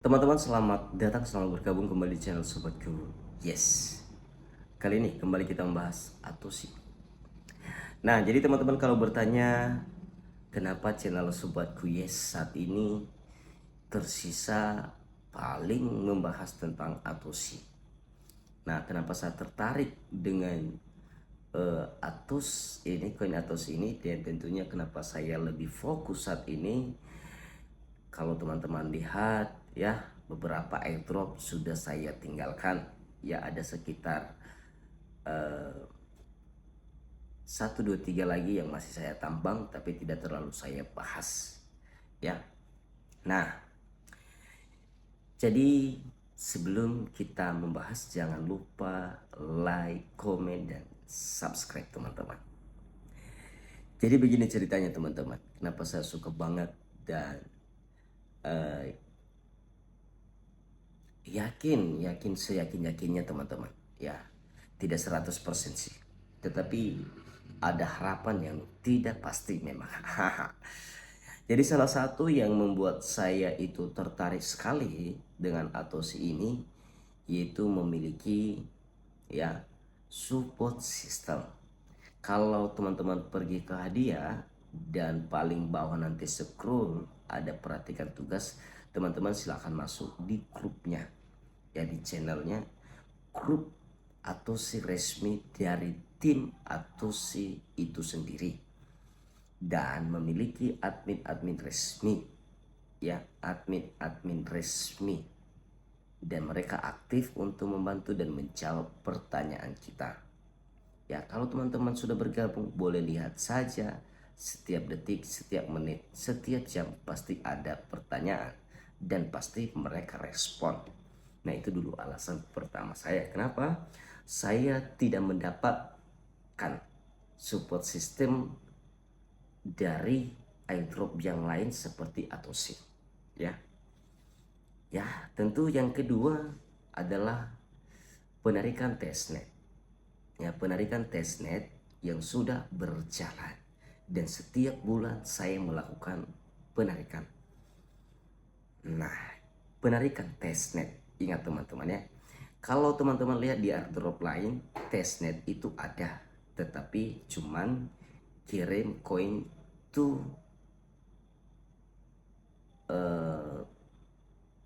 Teman-teman selamat datang, selamat bergabung kembali di channel Sobatku. Yes, kali ini kembali kita membahas Atosi. Nah, jadi teman-teman kalau bertanya kenapa channel Sobatku Yes saat ini tersisa paling membahas tentang Atosi. Nah, kenapa saya tertarik dengan Atos ini, koin Atos ini, dan tentunya kenapa saya lebih fokus saat ini. Kalau teman-teman lihat ya, beberapa airdrop sudah saya tinggalkan. Ya, ada sekitar 1, 2, 3 lagi yang masih saya tambang tapi tidak terlalu saya bahas. Ya. Nah, jadi sebelum kita membahas jangan lupa like, komen, dan subscribe teman-teman. Jadi begini ceritanya teman-teman, kenapa saya suka banget dan yakin seyakin-yakinnya teman-teman. Ya, tidak 100% sih. Tetapi ada harapan yang tidak pasti memang. Jadi salah satu yang membuat saya itu tertarik sekali dengan Atosi ini yaitu memiliki ya support system. Kalau teman-teman pergi ke hadiah dan paling bawah nanti scroll ada perhatikan tugas, teman-teman silahkan masuk di grupnya, ya di channelnya grup Atosi resmi dari tim Atosi itu sendiri dan memiliki admin-admin resmi, ya admin-admin resmi, dan mereka aktif untuk membantu dan menjawab pertanyaan kita. Ya, kalau teman-teman sudah bergabung, boleh lihat saja setiap detik, setiap menit, setiap jam pasti ada pertanyaan dan pasti mereka respon. Nah, itu dulu alasan pertama saya. Kenapa? Saya tidak mendapatkan support system dari airdrop yang lain seperti Atosi. Ya. Ya, tentu yang kedua adalah penarikan testnet. Ya, penarikan testnet yang sudah berjalan dan setiap bulan saya melakukan penarikan. Nah, penarikan testnet, ingat teman-teman ya, kalau teman-teman lihat di airdrop lain testnet itu ada, tetapi cuman kirim koin to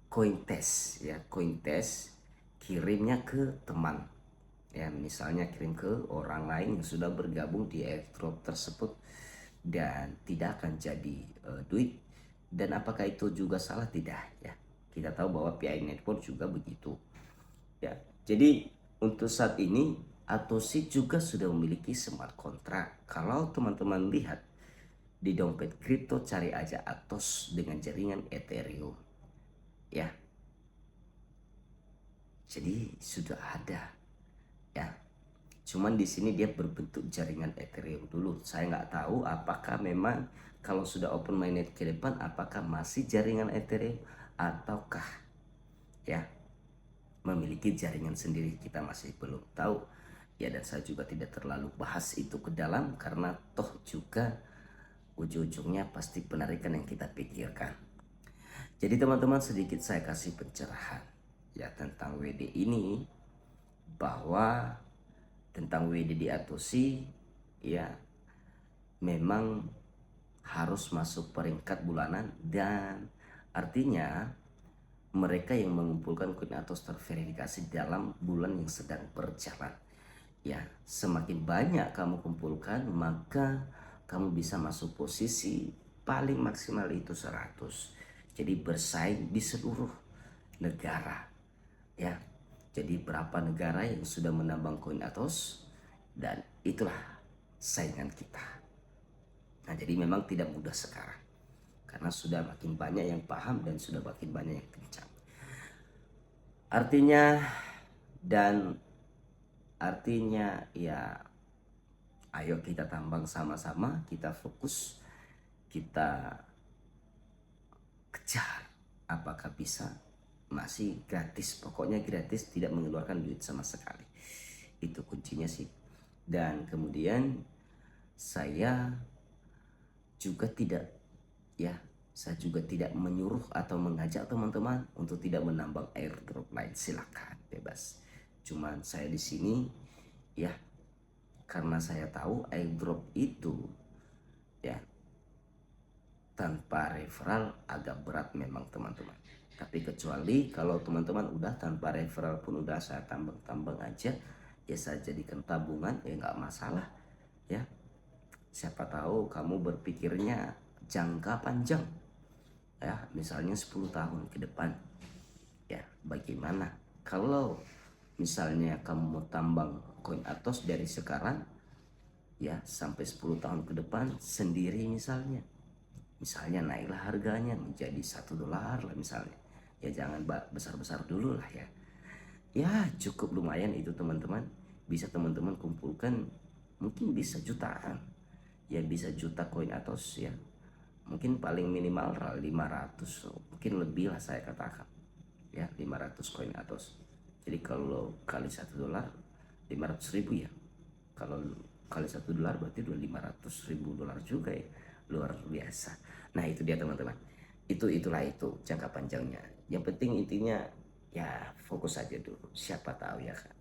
koin test, ya koin test, kirimnya ke teman, ya misalnya kirim ke orang lain yang sudah bergabung di airdrop tersebut dan tidak akan jadi duit. Dan apakah itu juga salah? Tidak, ya kita tahu bahwa PI Network juga begitu, ya. Jadi untuk saat ini Atosi juga sudah memiliki smart contract. Kalau teman-teman lihat di dompet kripto, cari aja Atos dengan jaringan Ethereum, ya. Jadi sudah ada, ya. Cuman di sini dia berbentuk jaringan Ethereum dulu. Saya nggak tahu apakah memang kalau sudah open mainnet ke depan apakah masih jaringan Ethereum ataukah ya memiliki jaringan sendiri, kita masih belum tahu. Ya, dan saya juga tidak terlalu bahas itu ke dalam karena toh juga ujung-ujungnya pasti penarikan yang kita pikirkan. Jadi teman-teman, sedikit saya kasih pencerahan ya tentang WD ini, bahwa tentang WD di Atosi ya memang harus masuk peringkat bulanan, dan artinya mereka yang mengumpulkan koin Atos terverifikasi dalam bulan yang sedang berjalan. Ya, semakin banyak kamu kumpulkan, maka kamu bisa masuk posisi paling maksimal itu 100. Jadi bersaing di seluruh negara. Ya. Jadi berapa negara yang sudah menambang koin Atos, dan itulah saingan kita. Nah, jadi memang tidak mudah sekarang karena sudah makin banyak yang paham dan sudah makin banyak yang kencang. Artinya dan artinya ya, ayo kita tambang sama-sama, kita fokus, kita kejar. Apakah bisa? Masih gratis, pokoknya gratis, tidak mengeluarkan duit sama sekali. Itu kuncinya sih. Dan kemudian saya juga tidak ya Saya juga tidak menyuruh atau mengajak teman-teman untuk tidak menambang airdrop lain, silakan bebas. Cuman saya di sini ya karena saya tahu airdrop itu ya tanpa referral agak berat memang teman-teman. Tapi kecuali kalau teman-teman udah tanpa referral pun udah saya tambang-tambang aja, ya saya jadikan tabungan, ya nggak masalah ya. Siapa tahu kamu berpikirnya jangka panjang ya, misalnya 10 tahun ke depan. Ya, bagaimana kalau misalnya kamu mau tambang koin Atos dari sekarang ya sampai 10 tahun ke depan sendiri, misalnya naiklah harganya menjadi $1 lah misalnya, ya jangan besar-besar dulu lah ya. Ya cukup lumayan itu teman-teman, bisa teman-teman kumpulkan, mungkin bisa jutaan, ya bisa juta koin Atos ya, mungkin paling minimal 500, mungkin lebih lah saya katakan ya, 500 koin Atos. Jadi kalau kali $1 500.000 ya, kalau kali $1 berarti udah $500.000 juga ya, luar biasa. Nah itu dia teman-teman, itulah itu jangka panjangnya. Yang penting intinya ya fokus aja dulu, siapa tahu ya kan.